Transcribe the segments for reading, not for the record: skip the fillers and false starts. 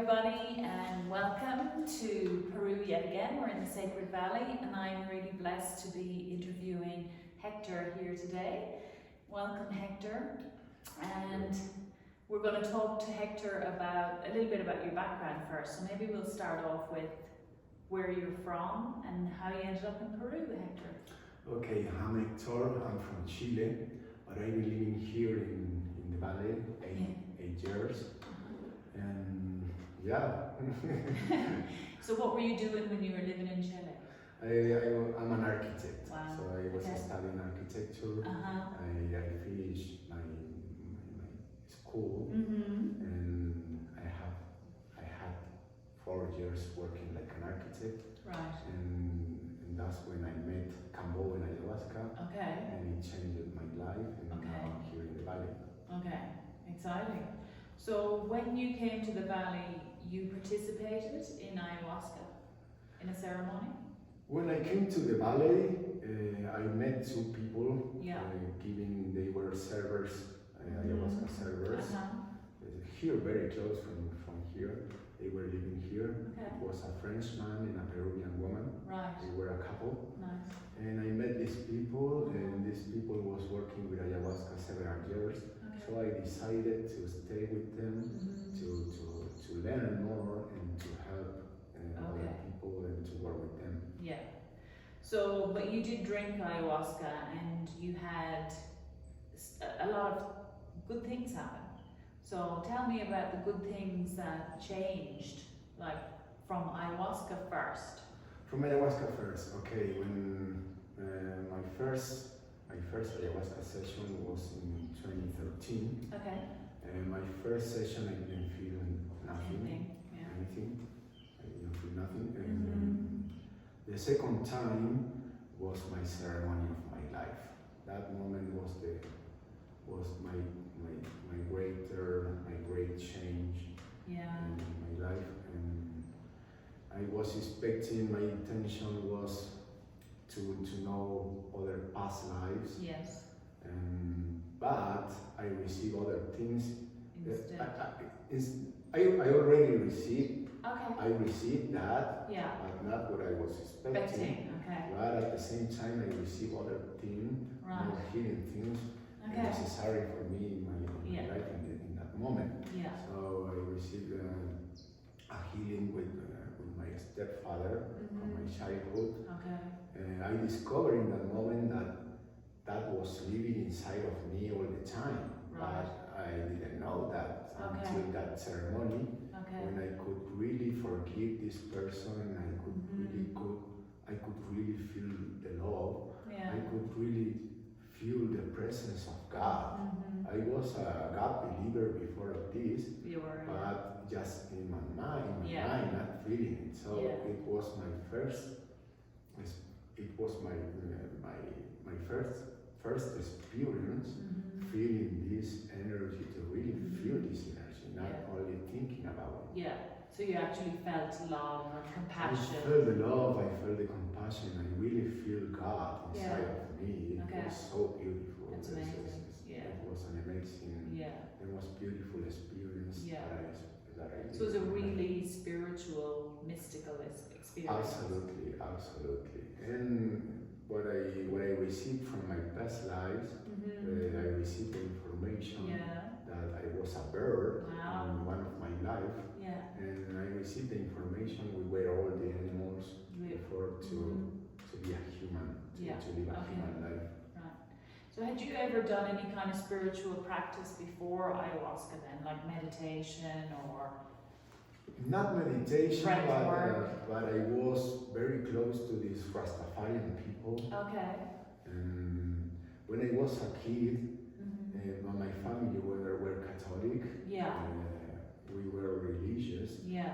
everybody, and welcome to Peru yet again. We're in the Sacred Valley, and I'm really blessed to be interviewing Hector here today. Welcome, Hector. And we're going to talk to Hector about a little bit about your background first. So maybe we'll start off with where you're from and how you ended up in Peru, Hector. Okay, I'm Hector. I'm from Chile, but I've been living here in the valley eight years. And yeah. So what were you doing when you were living in Chile? I'm an architect. Wow. So I was studying architecture. I finished my school, and I had 4 years working like an architect. Right. And that's when I met Kambo and Ayahuasca. Okay. And it changed my life, and now I'm here in the valley. Okay, exciting. So when you came to the valley, you participated in ayahuasca, in a ceremony? When I came to the valley, I met 2 people. They were servers, ayahuasca servers. Here, very close from here. They were living here. Okay. It was a Frenchman and a Peruvian woman. Right. They were a couple. Nice. And I met these people, and these people was working with ayahuasca several years. So I decided to stay with them, to learn more and to help other people and to work with them. Yeah. So, but you did drink ayahuasca and you had a lot of good things happen. So tell me about the good things that changed, like from ayahuasca first. From ayahuasca first, okay. When my first ayahuasca session was in 2013. Okay. And my first session, I didn't feel nothing. Anything. I didn't feel nothing. And the second time was my ceremony of my life. That moment was my great change in my life. And I was expecting, my intention was to know other past lives. Yes. But I received other things. Instead. I already received. Okay. I received that. Yeah. But not what I was expecting. Okay. But at the same time, I received other things, more healing things necessary for me in my life in that moment. Yeah. So I received a healing with my stepfather from my childhood. Okay. And I discovered in that moment that was living inside of me all the time. Right. But I didn't know that until that ceremony, when I could really forgive this person. I could really feel the love. I could really feel the presence of God. I was a God believer before of this, but just in my mind, not feeling it. So it was my first. It was my first experience feeling this energy, to really feel this energy, not only thinking about it. Yeah. So you actually felt love and compassion. I felt the love, I felt the compassion, I really feel God inside of me. It was so beautiful. That's amazing. It was an amazing, the most beautiful experience that I did. So it was a really spiritual, mystical experience. Absolutely. And what I received from my past lives, I received the information that I was a bird in one of my life. And I received the information we were all the animals before to be a human, to live a human life. Right. So had you ever done any kind of spiritual practice before ayahuasca then, like meditation or? Not meditation, but I was very close to these Rastafarian people. Okay. And when I was a kid, my family were Catholic. We were religious.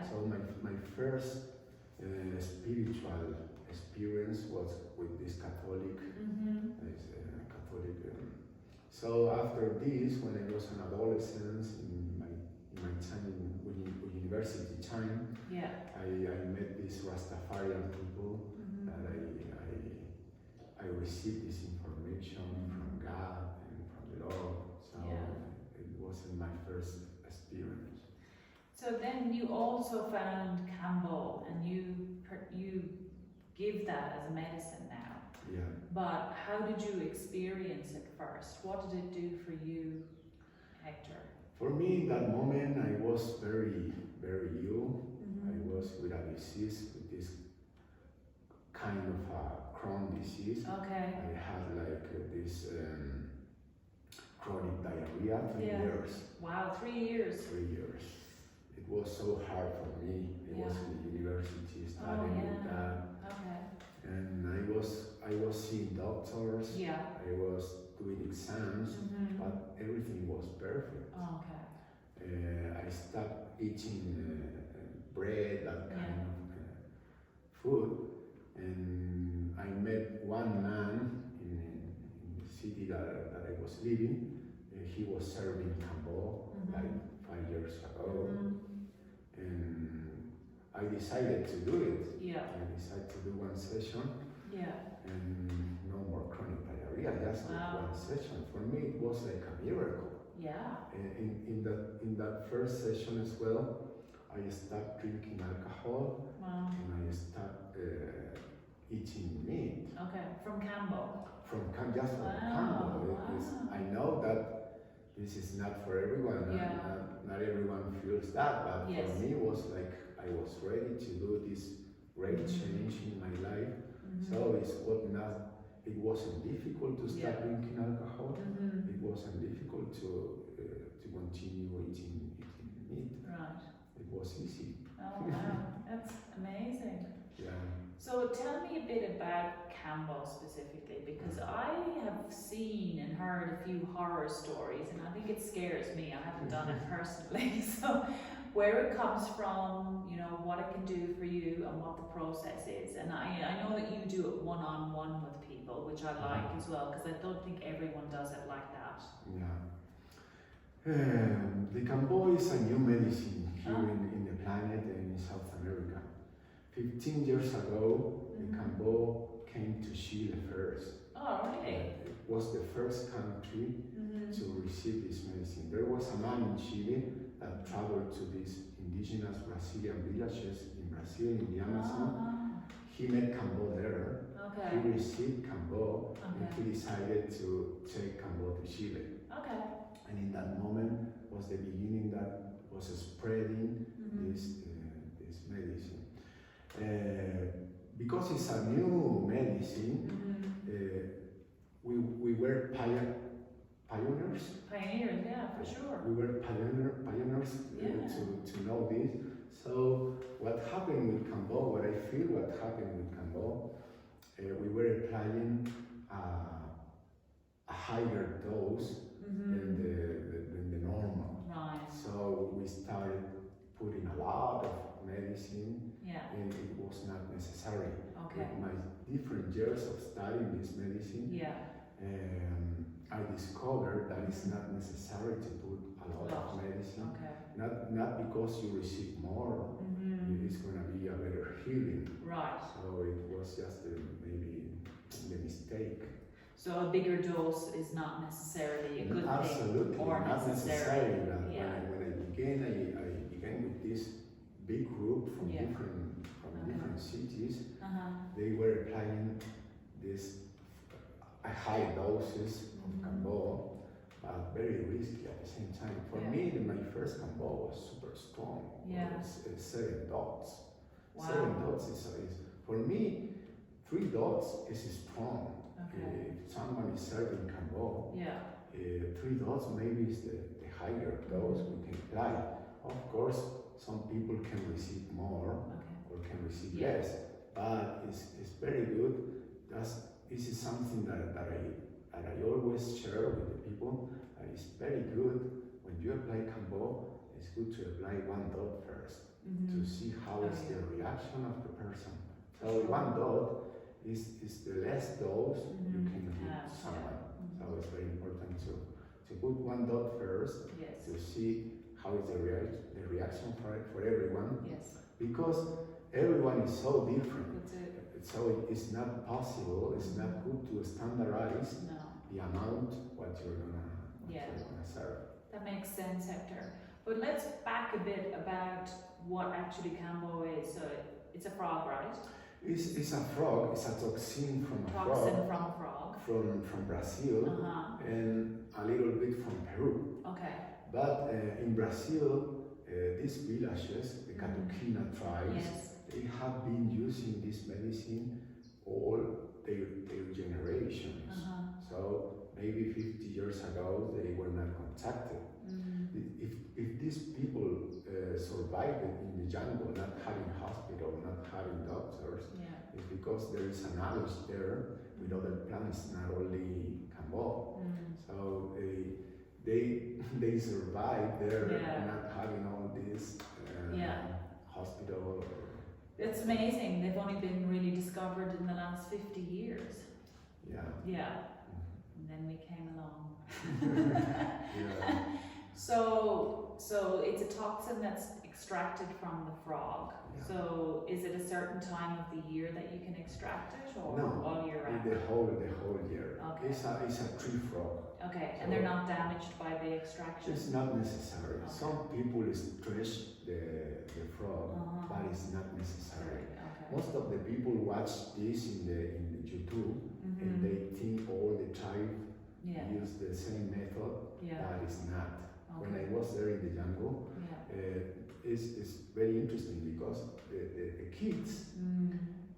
So my first spiritual experience was with this Catholic. So after this, when I was an adolescent, in my time with university time, I met these Rastafarian people that I received this information from God and from the Lord. So it wasn't my first experience. So then you also found Kambo, and you give that as a medicine now. Yeah. But how did you experience it first? What did it do for you, Hector? For me, in that moment, I was very, very ill. I was with a disease, with this kind of a Crohn disease. Okay. I had like this chronic diarrhea, 3 years. Wow, 3 years. 3 years. It was so hard for me. I was in the university studying with that. Okay. And I was seeing doctors. Yeah. I was doing exams, but everything was perfect. Okay. I stopped eating bread, that kind of food, and I met one man in the city that I was living. He was serving Kambo like 5 years ago, and I decided to do it. Yeah. I decided to do one session. Yeah. And no more chronic diarrhea, just one session. For me, it was like a miracle. Yeah. In that first session as well, I stopped drinking alcohol. Wow. And I stopped eating meat. Okay, from Kambo. Just from Kambo. I know that this is not for everyone. Not everyone feels that, but for me, it was like I was ready to do this great change in my life. So it wasn't difficult to stop drinking alcohol. It wasn't difficult to continue eating meat. Right. It was easy. Oh wow, that's amazing. Yeah. So tell me a bit about Kambo specifically, because I have seen and heard a few horror stories, and I think it scares me. I haven't done it personally. So where it comes from, you know, what it can do for you and what the process is. And I know that you do it one-on-one with people, which I like as well, because I don't think everyone does it like that. Yeah. The Kambo is a new medicine here in the planet and in South America. 15 years ago, the Kambo came to Chile first. Oh, really? It was the first country to receive this medicine. There was a man in Chile that traveled to these indigenous Brazilian villages in Brazil, in the Amazon. He met Kambo there. Okay. He received Kambo, and he decided to take Kambo to Chile. Okay. And in that moment was the beginning that was spreading this medicine. Because it's a new medicine, we were pioneers. Pioneers, yeah, for sure. We were pioneers to know this. So what happened with Kambo, what I feel what happened with Kambo, we were applying a higher dose than the normal. Right. So we started putting a lot of medicine, and it was not necessary. Okay. With my different years of studying this medicine, I discovered that it's not necessary to put a lot of medicine. Okay. Not because you receive more, it's going to be a better healing. Right. So it was just maybe the mistake. So a bigger dose is not necessarily a good Absolutely, thing, or not necessary. Yeah. When I began with this big group from different cities. They were applying this high doses of Kambo, but very risky at the same time. For me, my first Kambo was super strong. Yeah. It's 7 dots. Wow. 7 dots is for me, 3 dots is strong. Okay. If someone is serving Kambo, 3 dots maybe is the higher dose we can apply. Of course, some people can receive more or can receive less, but it's very good. This is something that I always share with the people. It's very good when you apply Kambo. It's good to apply 1 dot first to see how is the reaction of the person. So 1 dot is the less dose you can give someone. So it's very important to put 1 dot first to see how is the reaction for everyone. Yes. Because everyone is so different. So it's not possible, it's not good to standardize the amount what you're gonna serve. That makes sense, Hector. But let's back a bit about what actually Kambo is. So it's a frog, right? It's a frog. It's a toxin from a Toxin frog. from a frog. From Brazil and a little bit from Peru. Okay. But in Brazil, these villages, the Catuquina tribes, they have been using this medicine all their generations. So maybe 50 years ago, they were not contacted. If these people survived in the jungle, not having hospital, not having doctors, it's because there is a knowledge there with other plants, not only Kambo. So they survive there, not having all this hospital. It's amazing. They've only been really discovered in the last 50 years. Yeah. And then we came along. So it's a toxin that's extracted from the frog. So is it a certain time of the year that you can extract it, or all year round? The whole year. Okay. It's a tree frog. Okay, so and they're not damaged by the extraction? It's not necessary. Okay. Some people stretch the frog, but it's not necessary. Okay. Most of the people watch this in the YouTube and they think all the tribe use the same method, but it's not. Okay. When I was there in the jungle, it's very interesting because the kids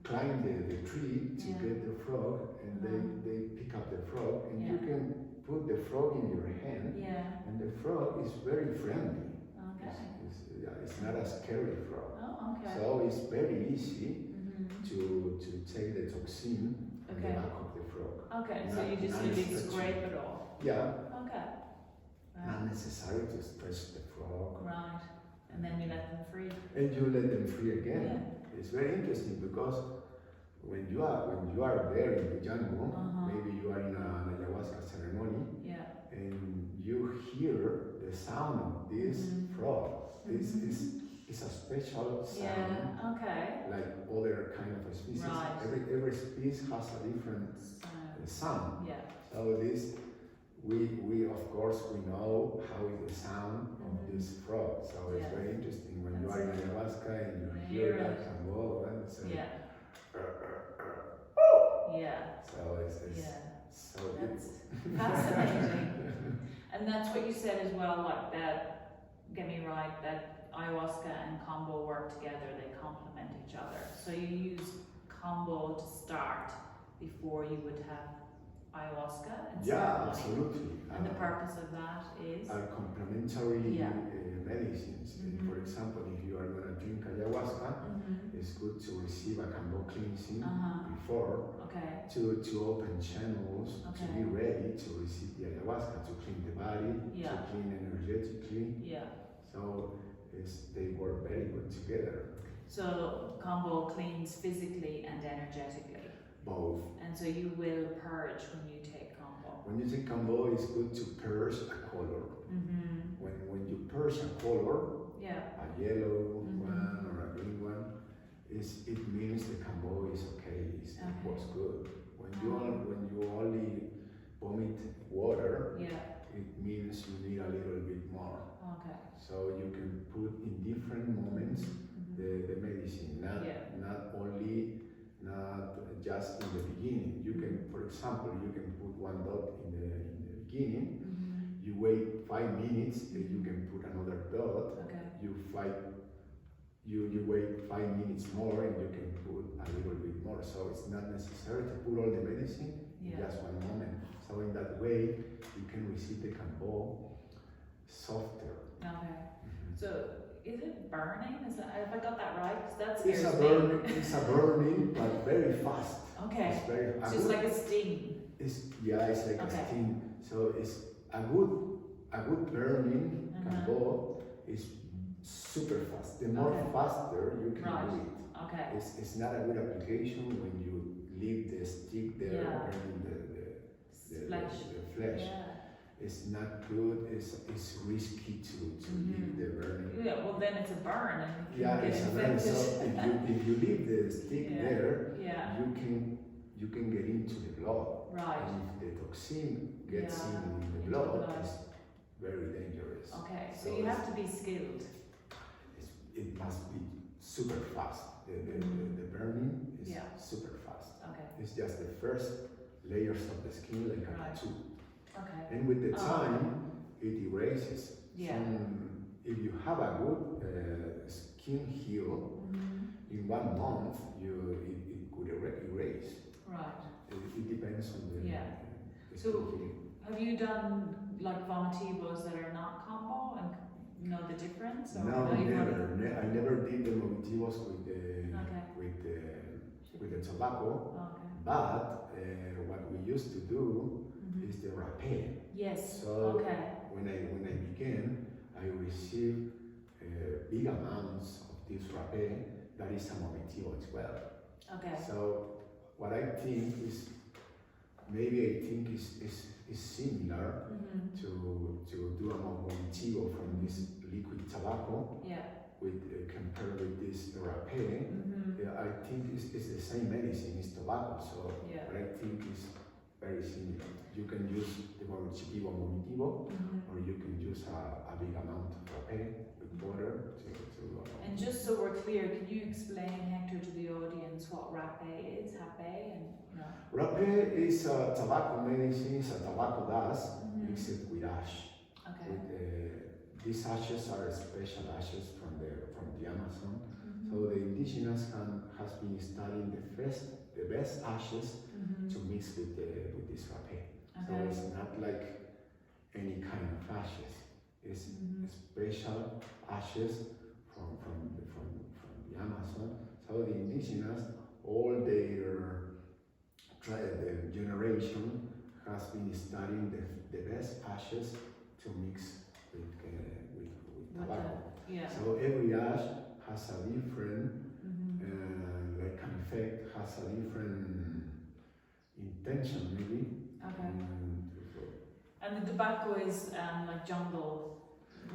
climb the tree to get the frog, and they pick up the frog, and you can put the frog in your hand, and the frog is very friendly. It's not a scary frog. So it's very easy to take the toxin from the back of the frog. Okay, so you just really scrape it off. Yeah. Okay. Not necessary to stretch the frog. Right. And then you let them free. And you let them free again. It's very interesting because when you are there in the jungle, maybe you are in an ayahuasca ceremony, and you hear the sound of this frog. This is a special sound, like other kind of species. Right. Every species has a different sound. So this, we of course we know how is the sound of this frog. So it's very interesting when you are in ayahuasca and you hear that Kambo, and it's so it's so that's fascinating. And that's what you said as well, like that, get me right, that ayahuasca and Kambo work together, they complement each other. So you use Kambo to start before you would have ayahuasca and ceremony. Absolutely. And the purpose of that is? Are complementary medicines. For example, if you are going to drink ayahuasca, it's good to receive a Kambo cleansing before to open channels, to be ready to receive the ayahuasca, to clean the body, to clean energetically. So they work very good together. So Kambo cleans physically and energetically? Both. And so you will purge when you take Kambo? When you take Kambo, it's good to purge a color. When you purge a color, a yellow one or a green one, it means the Kambo is okay, it was good. When you only vomit water, it means you need a little bit more. So you can put in different moments the medicine, not just in the beginning. You can, for example, you can put one dot in the beginning. You wait 5 minutes, and you can put another dot. You wait 5 minutes more, and you can put a little bit more. So it's not necessary to put all the medicine in just one moment. So in that way, you can receive the Kambo softer. So is it burning? Have I got that right? Because that's it's a burning, but very fast. It's just like a sting. It's like a sting. So it's a good burning Kambo is super fast. The more faster you can do it. It's not a good application when you leave the stick there burning the flesh. It's not good. It's risky to leave the burning. Well then it's a burn. And it's a burn. So if you leave the stick there, you can get into the blood. And if the toxin gets in the blood, it's very dangerous. Okay, so you have to be skilled. It must be super fast. The burning is super fast. Okay. It's just the first layers of the skin, like a tattoo. Okay. And with the time, it erases. Yeah. If you have a good skin heal, in 1 month, it could erase. Right. It depends on the the So, skin healing. have you done like vomitivos that are not Kambo and know the difference? Or No, never. I never did the vomitivos with the tobacco. Okay. But what we used to do is the rapé. Yes. So when I began, I received big amounts of this rapé. That is a vomitivo as well. Okay. So what I think is similar to do a vomitivo from this liquid tobacco. Yeah. Compared with this rapé, I think it's the same medicine, it's tobacco, so what I think is very similar. You can use the vomitivo, or you can use a big amount of rapé with water to and just so we're clear, can you explain, Hector, to the audience what rapé is? Rapé is a tobacco medicine, it's a tobacco dust mixed with ash. Okay. These ashes are special ashes from the Amazon. So the indigenous has been studying the best ashes to mix with this rapé. Okay. So it's not like any kind of ashes. It's special ashes from the Amazon. So the indigenous, all their generation has been studying the best ashes to mix with tobacco. So every ash has a different, like an effect, has a different intention maybe. Okay. And the tobacco is like jungle,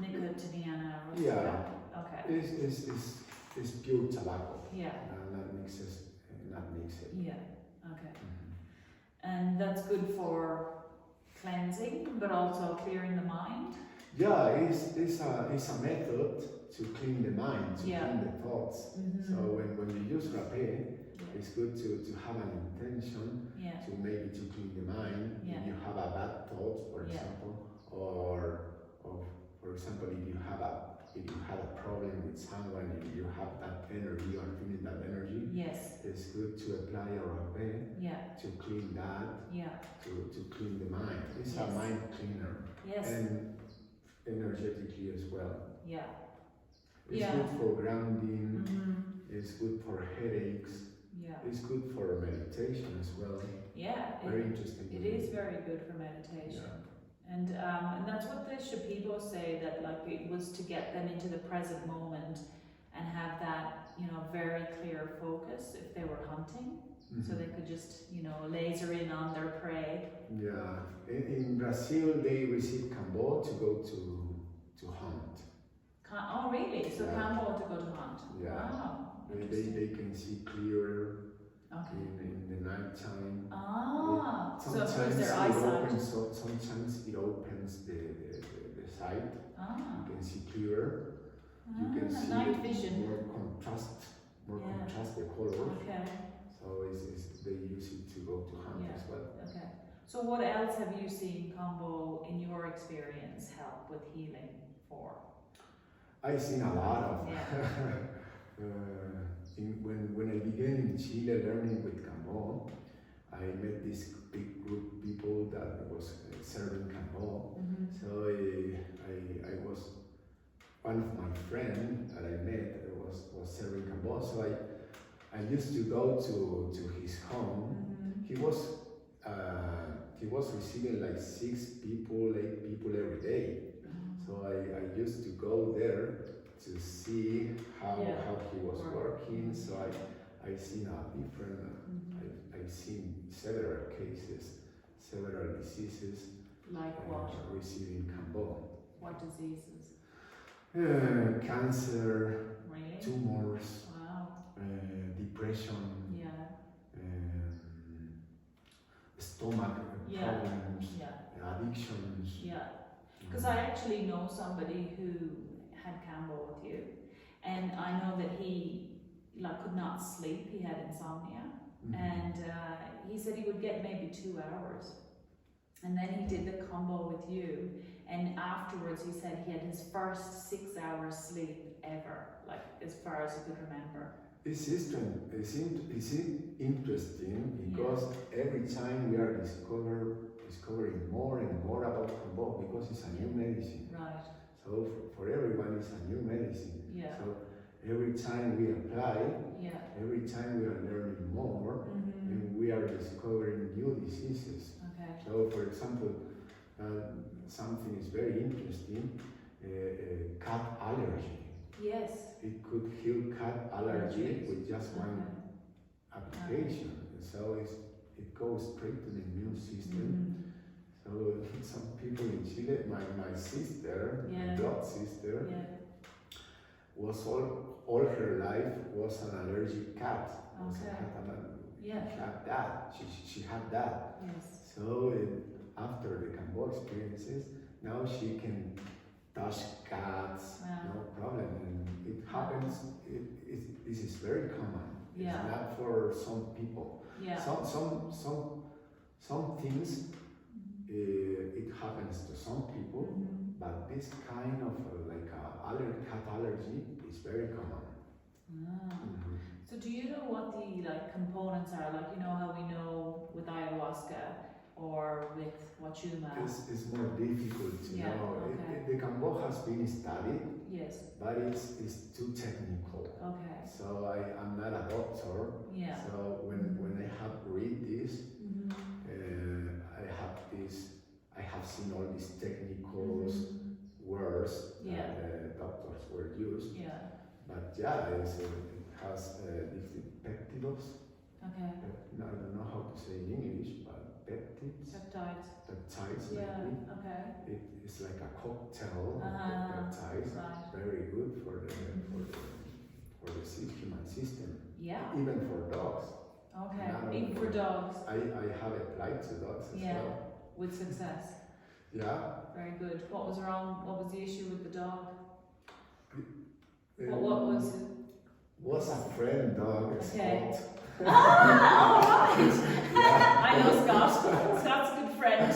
nicotiana or Yeah. Okay. It's pure tobacco. Yeah. Not mixed. Yeah. Okay. And that's good for cleansing, but also clearing the mind. Yeah, it's a method to clean the mind, to clean the thoughts. So when you use rapé, it's good to have an intention to maybe to clean the mind. If you have a bad thought, for example, or for example, if you have a problem with someone, if you have that energy or feeling that energy, it's good to apply a rapé to clean that, to clean the mind. It's a mind cleaner. And energetically as well. It's good for grounding, it's good for headaches, it's good for meditation as well. Very interesting. It is very good for meditation. And that's what the Shipibo say, that like it was to get them into the present moment and have that, very clear focus if they were hunting. So they could just, laser in on their prey. Yeah. In Brazil, they receive Kambo to go to hunt. Oh, really? So Kambo to go to hunt? Yeah. Wow. They can see clearer in the night time. So it proves their eyesight. Sometimes it opens the sight. You can see clearer. You can see night vision. more contrast the colors. Okay. So they use it to go to hunt as well. Okay. So what else have you seen Kambo, in your experience, help with healing for? I've seen a lot of. When I began in Chile learning with Kambo, I met this big group of people that was serving Kambo. So I was one of my friends that I met was serving Kambo. So I used to go to his home. He was receiving like 6 people, 8 people every day. So I used to go there to see how he was working. So I've seen a different. I've seen several cases, several diseases. Like what? Receiving Kambo. What diseases? Cancer. Really? Tumors. Wow. Depression. Stomach problems. Addictions. Because I know somebody who had Kambo with you, and I know that he could not sleep. He had insomnia, and he said he would get maybe 2 hours, and then he did the Kambo with you, and afterwards he said he had his first 6 hours sleep ever, like as far as he could remember. It's interesting because every time we are discovering more and more about Kambo, because it's a new medicine. Right. So for everyone, it's a new medicine. Yeah. So every time we apply, every time we are learning more, and we are discovering new diseases. Okay. So for example, something is very interesting, cat allergy. Yes. It could heal cat allergy with just one application. So it goes straight to the immune system. So some people in Chile, my sister, my blood sister, was all her life was an allergic cat. Had that. She had that. Yes. So after the Kambo experiences, now she can touch cats, no problem. And it happens. This is very common. It's not for some people. Yeah. Some things it happens to some people, but this kind of cat allergy is very common. So do you know what the components are? Like, you know how we know with ayahuasca or with wachuma? It's more difficult to know. The Kambo has been studied, but it's too technical. Okay. So I'm not a doctor. Yeah. So when I have read this, I have seen all these technical words that doctors were used. Yeah. But it has different peptidos. Okay. I don't know how to say in English, but peptides. Peptides. Yeah. Okay. It's like a cocktail of peptides. Right. Very good for the human system. Yeah. Even for dogs. Okay. Even for dogs. I have applied to dogs as well. With success. Yeah. Very good. What was wrong? What was the issue with the dog? What was it? Was a friend dog. Okay. Scott. All right. I know Scott. Scott's a good friend.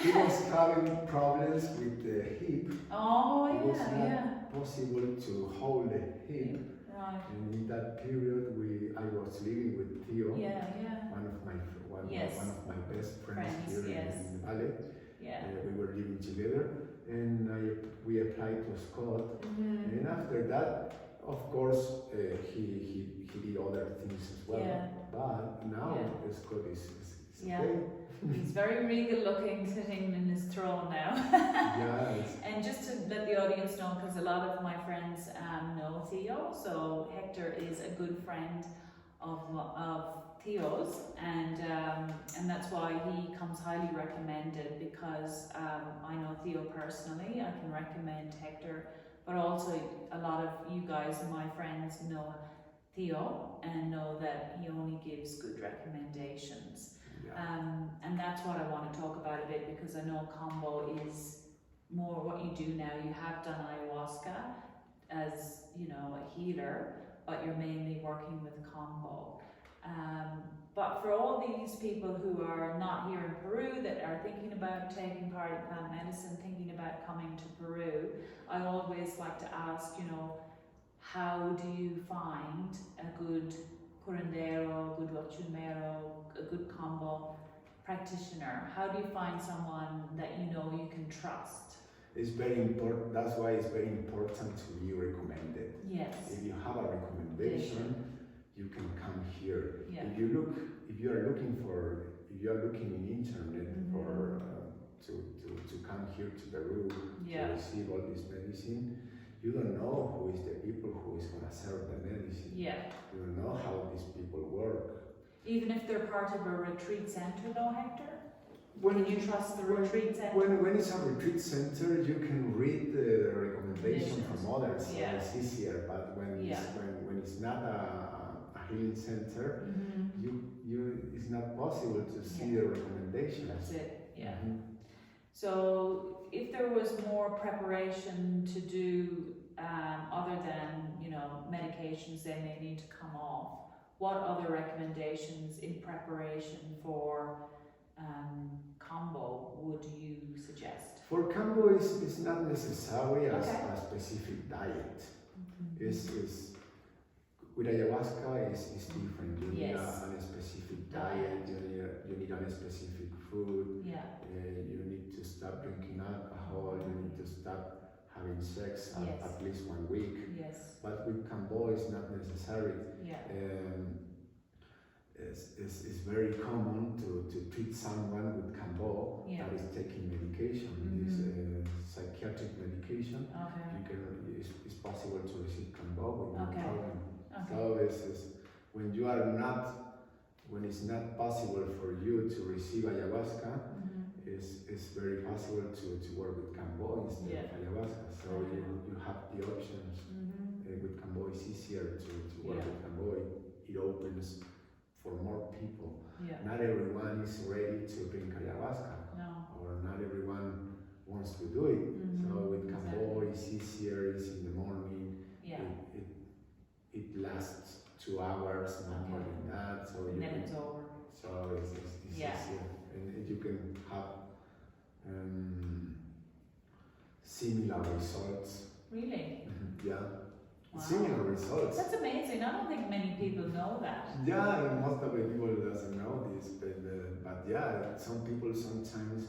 He was having problems with the hip. Oh, it was not possible to hold the hip. Right. And in that period, I was living with Theo. One of my best friends here in the valley. We were living together, and we applied to Scott. And after that, of course, he did other things as well. But now Scott is okay. He's very regal looking, sitting in his throne now. And just to let the audience know, because a lot of my friends know Theo, so Hector is a good friend of Theo's, and that's why he comes highly recommended, because I know Theo personally. I can recommend Hector, but also a lot of you guys, my friends, know Theo and know that he only gives good recommendations. And that's what I want to talk about a bit, because I know Kambo is more what you do now. You have done ayahuasca as, a healer, but you're mainly working with Kambo. But for all these people who are not here in Peru, that are thinking about taking part in plant medicine, thinking about coming to Peru, I always like to ask, how do you find a good curandero, a good wachumero, a good Kambo practitioner? How do you find someone that you can trust? It's very important. That's why it's very important to be recommended. Yes. If you have a recommendation, you can come here. Yeah. If you are looking in internet for to come here to Peru to receive all this medicine, you don't know who is the people who is gonna serve the medicine. Yeah. You don't know how these people work. Even if they're part of a retreat center, though, Hector? Can you trust the retreat center? When it's a retreat center, you can read the recommendation from others, so it's easier. But when it's not a healing center, it's not possible to see the recommendation. That's it. Yeah. So if there was more preparation to do, other than, medications they may need to come off, what other recommendations in preparation for Kambo would you suggest? For Kambo, it's not necessary a specific diet. Is with ayahuasca is different. You need a specific diet. You need a specific food. You need to stop drinking alcohol. You need to stop having sex at least 1 week. But with Kambo, it's not necessary. It's very common to treat someone with Kambo that is taking medication. It's psychiatric medication. It's possible to receive Kambo with no problem. So when it's not possible for you to receive ayahuasca, it's very possible to work with Kambo instead of ayahuasca. So you have the options. With Kambo, it's easier to work with Kambo. It opens for more people. Not everyone is ready to drink ayahuasca, or not everyone wants to do it. So with Kambo, it's easier. It's in the morning. It lasts 2 hours, not more than that. So and then it's over. So it's easier, and you can have similar results. Really? Wow. Similar results. That's amazing. I don't think many people know that. Most of the people doesn't know this, but some people sometimes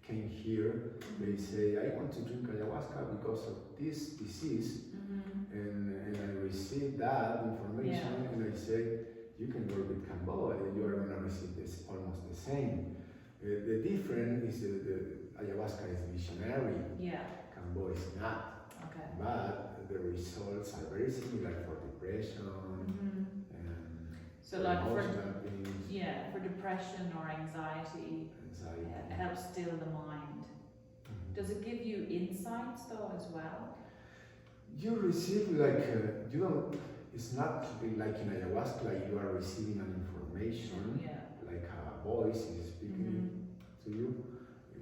came here. They say, I want to drink ayahuasca because of this disease, and I received that information, and I said, you can work with Kambo, and you are going to receive this almost the same. The difference is the ayahuasca is visionary. Kambo is not. But the results are very similar for depression and so like emotional things. For depression or anxiety. It helps still the mind. Does it give you insights though as well? You receive it's not like in ayahuasca, like you are receiving an information, like a voice is speaking to you.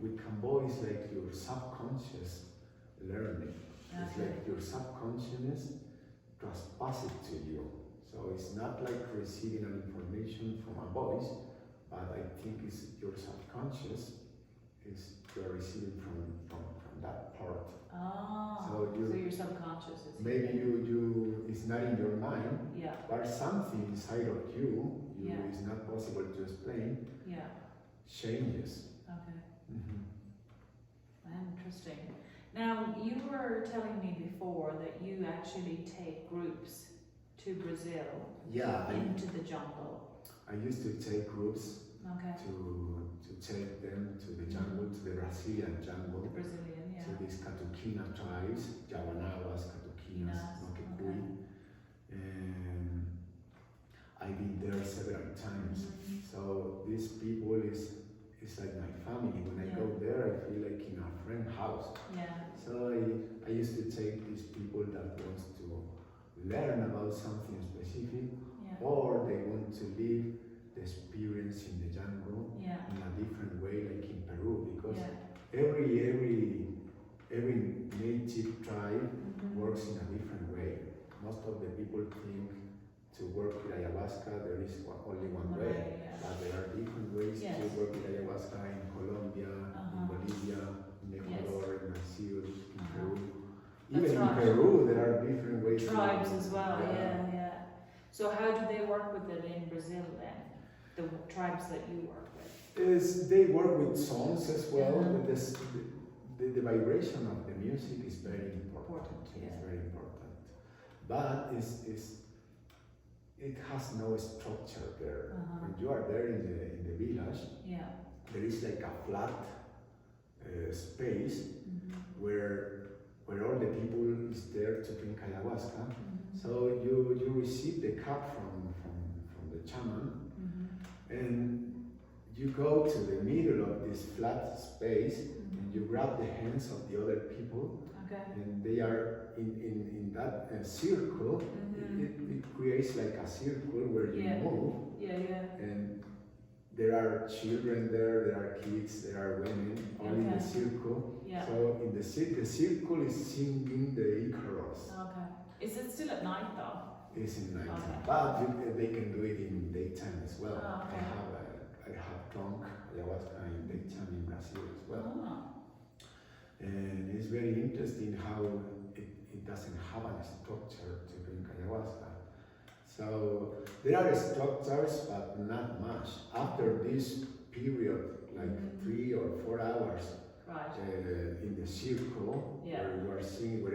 With Kambo, it's like your subconscious learning. It's like your subconsciousness transposes it to you. So it's not like receiving an information from a voice, but I think it's your subconscious you're receiving from that part. So your subconscious is maybe it's not in your mind, but something inside of you is not possible to explain. Changes. Interesting. Now, you were telling me before that you actually take groups to Brazil, into the jungle. I used to take groups to take them to the jungle, to the Brazilian jungle, to these Catuquina tribes, Yawanawas, Catuquinas, Noquecui. And I've been there several times. So these people it's like my family. When I go there, I feel like in a friend's house. So I used to take these people that wants to learn about something specific, or they want to live the experience in the jungle in a different way, like in Peru, because every native tribe works in a different way. Most of the people think to work with ayahuasca there is only one way, but there are different ways to work with ayahuasca in Colombia, in Bolivia, in Ecuador, in Brazil, in Peru. Even in Peru there are different ways. Tribes as well, So how do they work with it in Brazil then? The tribes that you work with? They work with songs as well. The vibration of the music is very important. It's very important. But it has no structure there. When you are there in the village, there is like a flat space where all the people is there to drink ayahuasca. So you receive the cup from the shaman, and you go to the middle of this flat space, and you grab the hands of the other people, and they are in that circle. It creates like a circle where you move, and there are children there are kids, there are women, all in the circle. Yeah. So in the circle is singing the Icarus. Okay. Is it still at night though? It's in night, okay. but they can do it in daytime as well. Oh, okay. I have drunk ayahuasca in daytime in Brazil as well. Oh. And it's very interesting how it doesn't have a structure to drink ayahuasca. So there are structures, but not much. After this period, like 3 or 4 hours, right. In the circle, yeah. where you are singing, where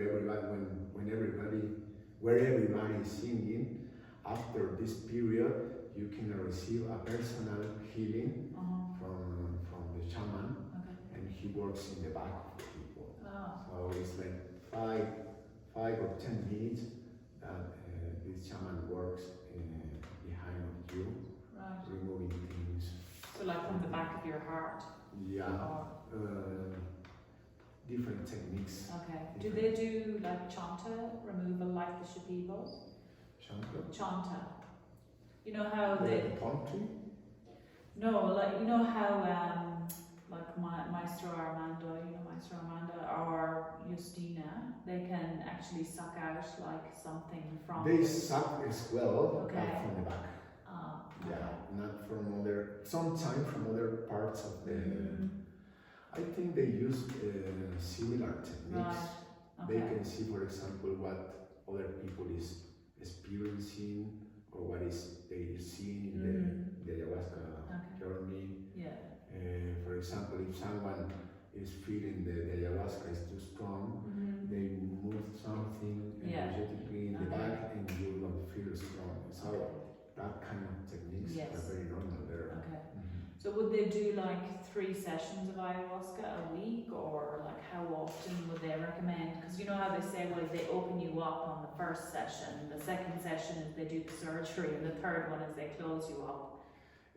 everybody is singing, after this period, you can receive a personal healing from the shaman, and he works in the back of the people. Oh. So it's like 5 or 10 minutes that this shaman works behind of you, right. Removing things. So like from the back of your heart? Yeah. Different techniques. Okay. Do they do like chanta removal like the Shipibos? Chanta. You know how they... palm tree? No, like you know how like Maestro Armando, or Justina, they can actually suck out like something from... They suck as well, okay. But from the back. Okay. Yeah, not from other, sometimes from other parts of the... I think they use similar techniques. Right. Okay. They can see, for example, what other people is experiencing or what is they seeing in the ayahuasca journey. Yeah. For example, if someone is feeling the ayahuasca is too strong, they move something energetically in the back and you don't feel strong. So that kind of techniques are very normal there. Okay. So would they do like 3 sessions of ayahuasca a week, or like how often would they recommend? Because you know how they say, well, they open you up on the first session, the second session is they do the surgery, and the third one is they close you up.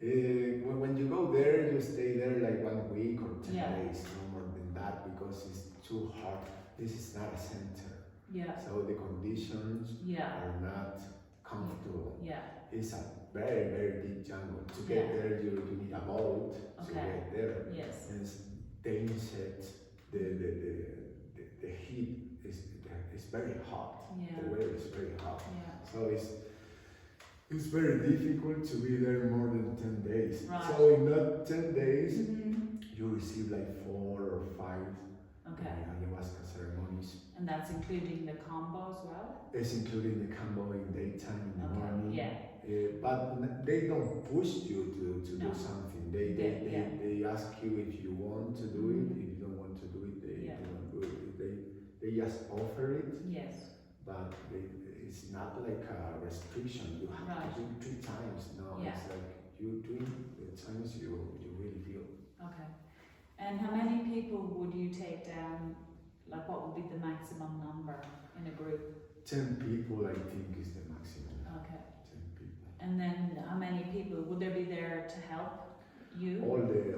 When you go there, you stay there like 1 week or 10 days, no more than that, because it's too hard. This is not a center. Yeah. So the conditions are not comfortable. Yeah. It's a very, very deep jungle. To get there, you need a boat to get there. Yes. And they said the heat is very hot. Yeah. The weather is very hot. Yeah. So it's very difficult to be there more than 10 days. Right. So in that 10 days, you receive like 4 or 5 ayahuasca ceremonies. And that's including the Kambo as well? It's including the Kambo in daytime, in the morning. Yeah. But they don't push you to do something. They ask you if you want to do it. If you don't want to do it, they don't do it. They just offer it. Yes. But it's not like a restriction. You have to do 3 times. No, it's like you doing the times you really feel. Okay. And how many people would you take down? Like what would be the maximum number in a group? 10 people, I think, is the maximum. Okay. 10 people. And then how many people would there be there to help you? All the village.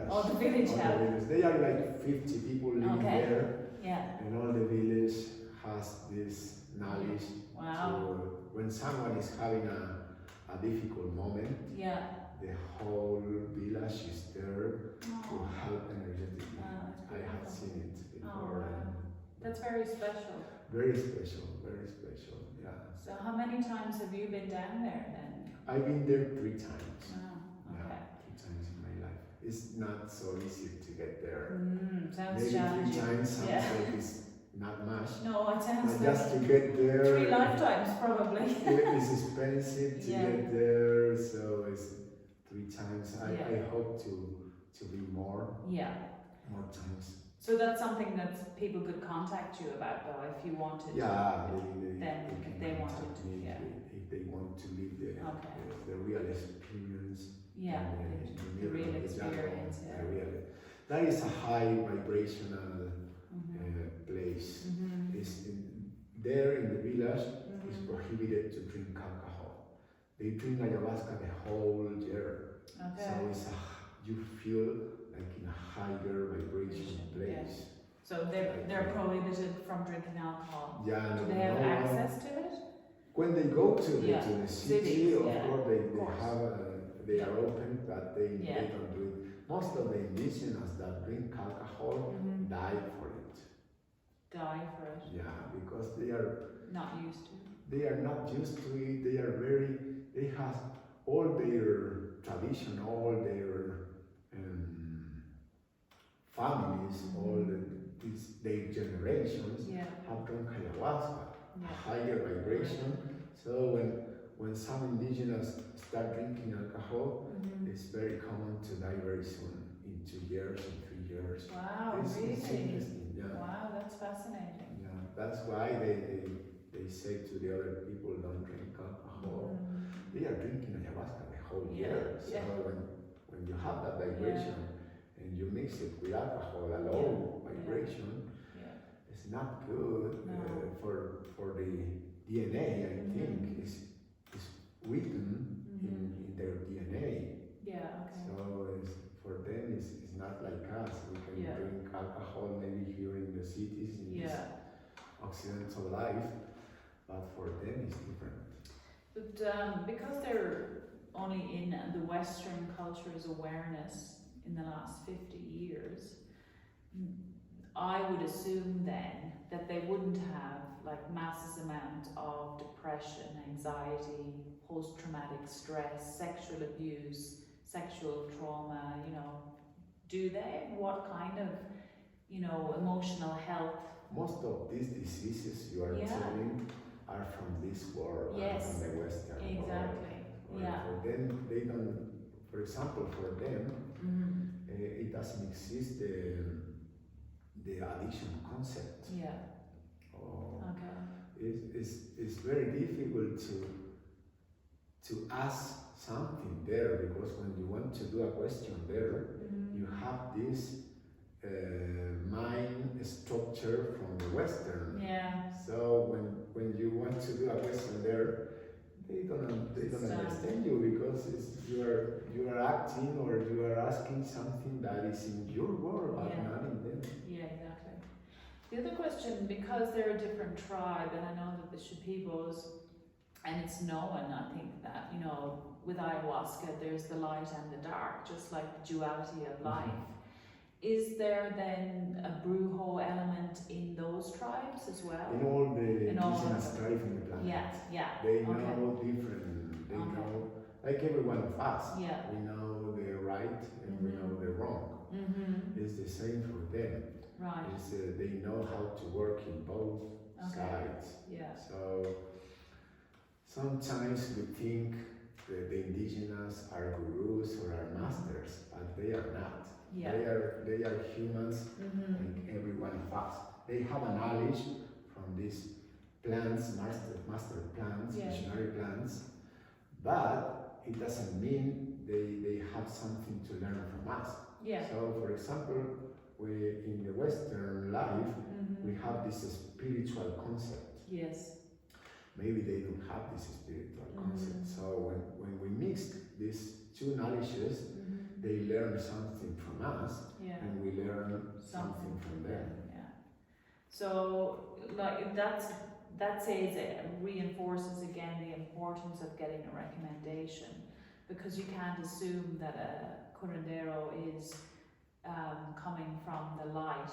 All the village help. They are like 50 people living there. Yeah. And all the village has this knowledge. Wow. So when someone is having a difficult moment, the whole village is there to help energetically. I have seen it before. That's very special. Very special, yeah. So how many times have you been down there then? I've been there 3 times. Oh, okay. Yeah, 3 times in my life. It's not so easy to get there. Sounds maybe challenging. 3 times sounds like it's not much. No, it sounds but just to get there. 3 lifetimes probably. It's expensive to get there, so it's 3 times. I hope to be more. Yeah. More times. So that's something that people could contact you about, though, if you wanted. Yeah, if they wanted to. If they want to live the real experience. Yeah, the real experience. That is a high vibrational place. It's there in the village. It's prohibited to drink alcohol. They drink ayahuasca the whole year. Okay. So you feel like in a higher vibration place. So they're prohibited from drinking alcohol. Yeah. Do they have access to it? When they go to the city, of course they are open, but they don't do it. Most of the indigenous that drink alcohol die for it. Die for it? Yeah, because they are not used to it. They are not used to it. They have all their tradition, all their families, all their generations have drunk ayahuasca, a higher vibration. So when some indigenous start drinking alcohol, it's very common to die very soon, in 2 years, in 3 years. Wow, it's really? Yeah. Wow, that's fascinating. Yeah, that's why they say to the other people, don't drink alcohol. They are drinking ayahuasca the whole year. So when you have that vibration and you mix it with alcohol, a low vibration, it's not good for the DNA. I think is written in their DNA. Yeah. Okay. So for them, it's not like us. We can drink alcohol maybe here in the cities in this Occidental life, but for them it's different. But because they're only in the Western culture's awareness in the last 50 years, I would assume then that they wouldn't have like massive amount of depression, anxiety, post-traumatic stress, sexual abuse, sexual trauma, do they? What kind of, emotional health? Most of these diseases you are telling are from this world, are from the Western world. Exactly. For them, they don't, for example, for them, it doesn't exist the addiction concept. Yeah. Okay. It's very difficult to ask something there, because when you want to do a question there, you have this mind structure from the Western. Yeah. So when you want to do a question there, they don't understand you, because you are acting or you are asking something that is in your world, but not in them. Yeah, exactly. The other question, because they're a different tribe, and I know that the Shipibos, and it's known, I think, that with ayahuasca there's the light and the dark, just like the duality of life. Is there then a brujo element in those tribes as well? In all the indigenous tribes on the planet. They know different. They know, like every one of us. We know the right and we know the wrong. It's the same for them. Right. They know how to work in both sides. So sometimes we think that the indigenous are gurus or are masters, but they are not. They are humans like every one of us. They have a knowledge from these plants, master plants, missionary plants, but it doesn't mean they have something to learn from us. So for example, in the Western life, we have this spiritual concept. Maybe they don't have this spiritual concept. So when we mix these two knowledges, they learn something from us, and we learn something from them. So, like that says it reinforces again the importance of getting a recommendation, because you can't assume that a curandero is coming from the light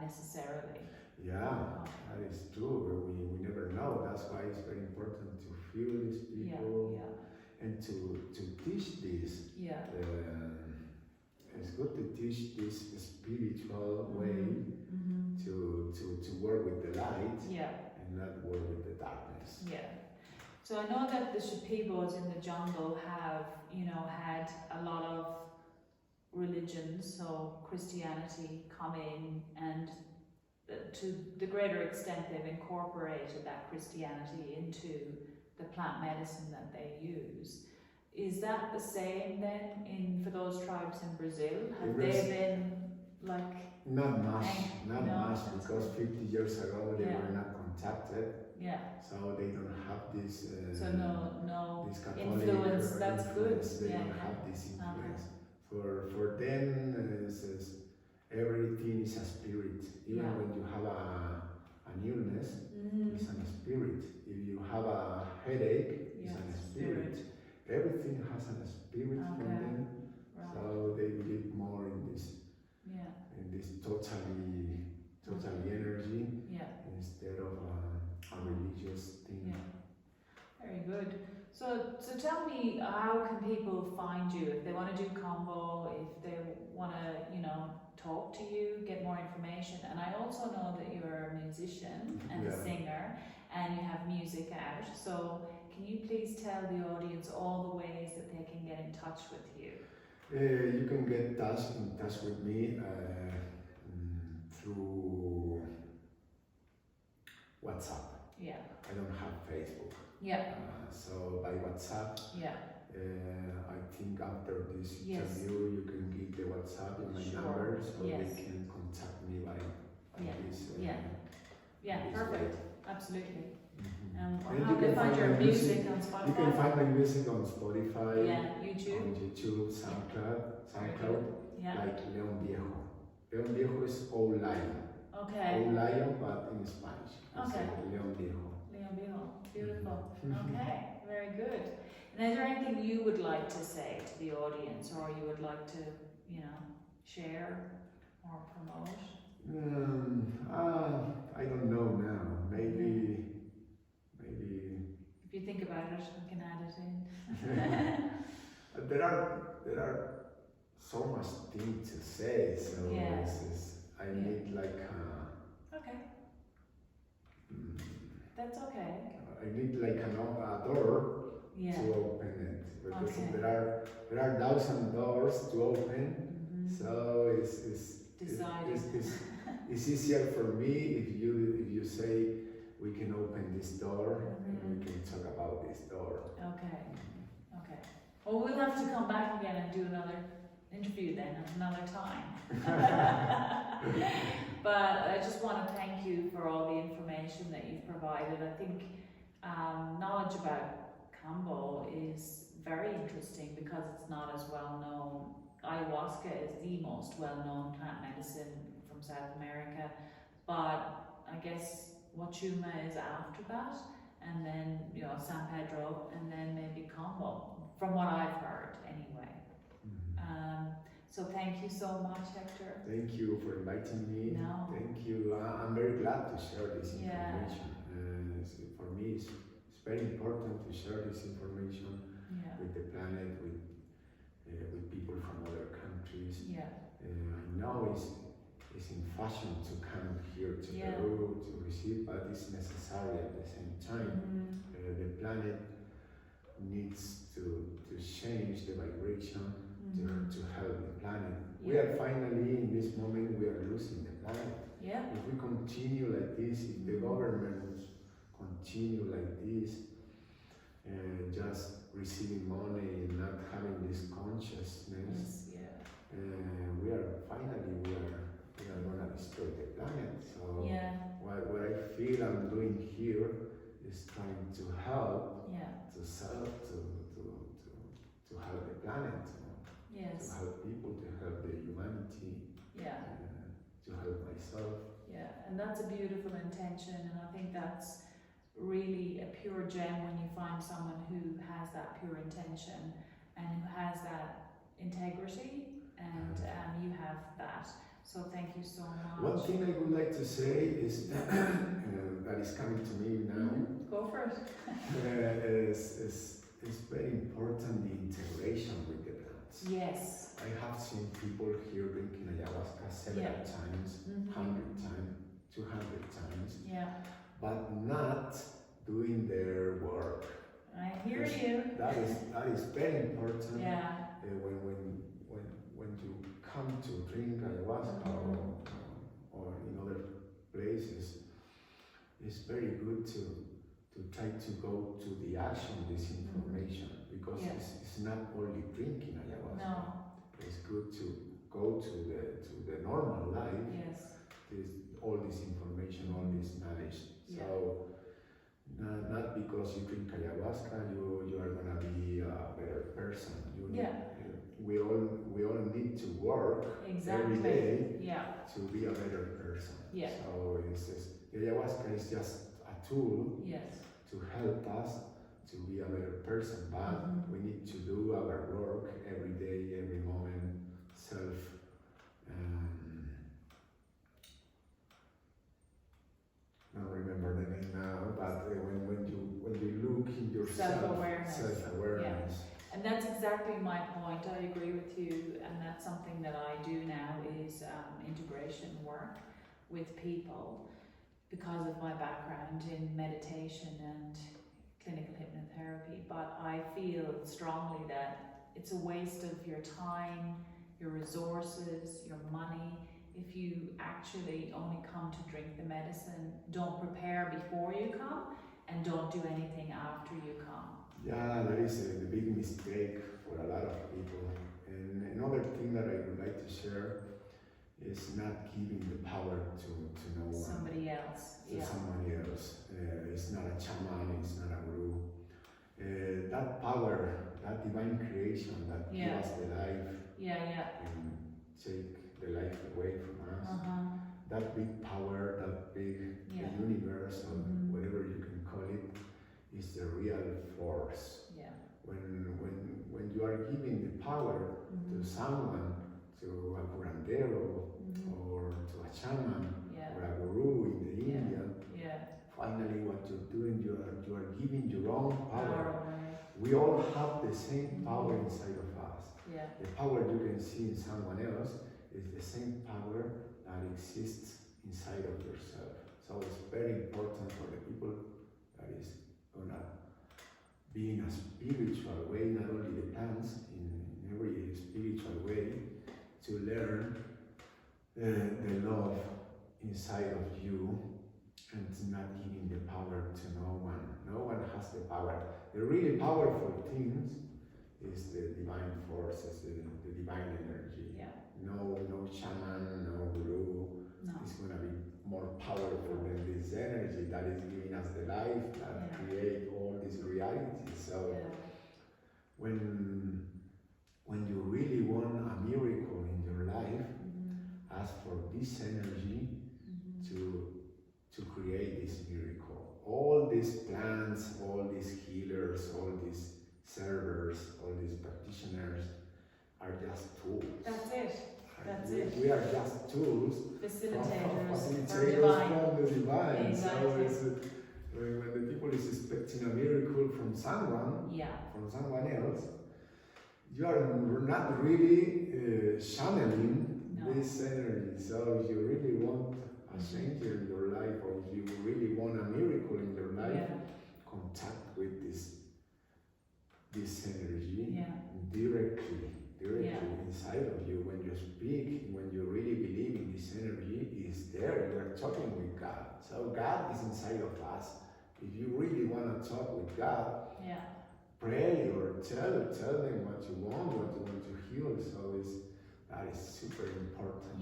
necessarily. That is true. We never know. That's why it's very important to feel these people and to teach this. It's good to teach this spiritual way to work with the light and not work with the darkness. So I know that the Shipibos in the jungle have, had a lot of religions, so Christianity come in, and to the greater extent they've incorporated that Christianity into the plant medicine that they use. Is that the same then for those tribes in Brazil? Have they been like... Not much, because 50 years ago they were not contacted. So they don't have this so no this Catholic influence. That's influence. good. They don't have this influence. For them, everything is a spirit. Even when you have an illness, it's a spirit. If you have a headache, it's a spirit. Everything has a spirit. spirit from them. Right. So they believe more in this totally energy instead of a religious thing. Yeah. Very good. So tell me, how can people find you if they want to do Kambo, if they want to, talk to you, get more information? And I also know that you're a musician and a singer, and you have music out. So can you please tell the audience all the ways that they can get in touch with you? You can get in touch with me through WhatsApp. Yeah. I don't have Facebook. Yeah. So by WhatsApp. Yeah. I think after this interview you can give the WhatsApp and my number so they can contact me by this. Perfect. Absolutely. Mm-hmm. And how can you find your music on Spotify? You can find my music on Spotify, YouTube, SoundCloud, like León Viejo. León Viejo is Old Lion. Okay. Old Lion, but in Spanish. Okay. León Viejo. León Viejo. Beautiful. Okay. Very good. And is there anything you would like to say to the audience, or you would like to, share or promote? I don't know now. Maybe. If you think about it, we can add it in. There are so much things to say. So I need like. Okay. That's okay. I need like a door to open it, because there are 1,000 doors to open. So it's easier for me if you say we can open this door and we can talk about this door. Okay. Well, we'll have to come back again and do another interview then at another time. But I just want to thank you for all the information that you've provided. I think knowledge about Kambo is very interesting because it's not as well known. Ayahuasca is the most well-known plant medicine from South America, but I guess Wachuma is after that, and then San Pedro, and then maybe Kambo, from what I've heard anyway. So thank you so much, Hector. Thank you for inviting me. No. Thank you. I'm very glad to share this information. For me, it's very important to share this information with the planet, with people from other countries. I know it's in fashion to come here to Peru to receive, but it's necessary at the same time. The planet needs to change the vibration to help the planet. We are finally, in this moment, we are losing the planet. If we continue like this, if the government continue like this, just receiving money and not having this consciousness, we are gonna destroy the planet. So what I feel I'm doing here is trying to help, to help the planet, to help people, to help the humanity, to help myself. And that's a beautiful intention, and I think that's really a pure gem when you find someone who has that pure intention and who has that integrity, and you have that. So thank you so much. One thing I would like to say is that is coming to me now. Go for it. It's very important, the integration with the plants. Yes. I have seen people here drinking ayahuasca several times, 100 times, 200 times, but not doing their work. I hear you. That is very important. When you come to drink ayahuasca or in other places, it's very good to try to go to the action of this information, because it's not only drinking ayahuasca. No. It's good to go to the normal life. All this information, all this knowledge. So not because you drink ayahuasca you are gonna be a better person. We all need to work every day to be a better person. So the ayahuasca is just a tool to help us to be a better person, but we need to do our work every day, every moment, self. I don't remember the name now, but when you look in yourself, self-awareness. Yeah. And that's exactly my point. I agree with you, and that's something that I do now is integration work with people because of my background in meditation and clinical hypnotherapy. But I feel strongly that it's a waste of your time, your resources, your money, if you actually only come to drink the medicine, don't prepare before you come, and don't do anything after you come. Yeah, that is the big mistake for a lot of people. And another thing that I would like to share is not giving the power to no one. Somebody else. To somebody else. It's not a shaman, it's not a guru. That power, that divine creation that gives us the life and take the life away from us. That big power, that big universe, or whatever you can call it, is the real force. When you are giving the power to someone, to a curandero, or to a shaman, or a guru in the India, finally what you're doing, you are giving your own power. We all have the same power inside of us. The power you can see in someone else is the same power that exists inside of yourself. So it's very important for the people that is gonna be in a spiritual way, not only the plants, in every spiritual way, to learn the love inside of you and not giving the power to no one. No one has the power. The really powerful things is the divine forces, the divine energy. No shaman, no guru is going to be more powerful than this energy that is giving us the life, that create all this reality. So when you really want a miracle in your life, ask for this energy to create this miracle. All these plants, all these healers, all these servers, all these practitioners are just tools. That's it. That's it. We are just tools. Facilitators from the divine. Exactly. So when the people is expecting a miracle from someone else, you are not really channeling this energy. So if you really want a change in your life, or if you really want a miracle in your life, contact with this energy directly inside of you. When you speak, when you really believe in this energy, is there. You are talking with God. So God is inside of us. If you really want to talk with God, pray or tell them what you want to heal. So that is super important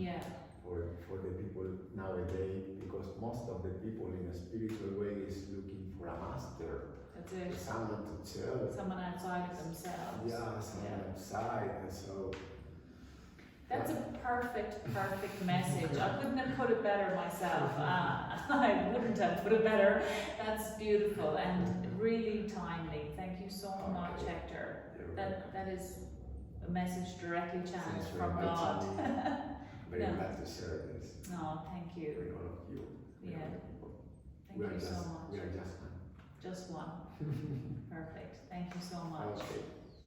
for the people nowadays, because most of the people in a spiritual way is looking for a master. That's it. Someone to tell. Someone outside of themselves. Someone outside. And so that's a perfect message. I couldn't have put it better myself. I wouldn't have put it better. That's beautiful and really timely. Thank you so much, Hector. That is a message directly channeled from God. Very glad to share this. No, thank you. With all of you. Thank you so much. We are just one. Just one. Perfect. Thank you so much. Okay.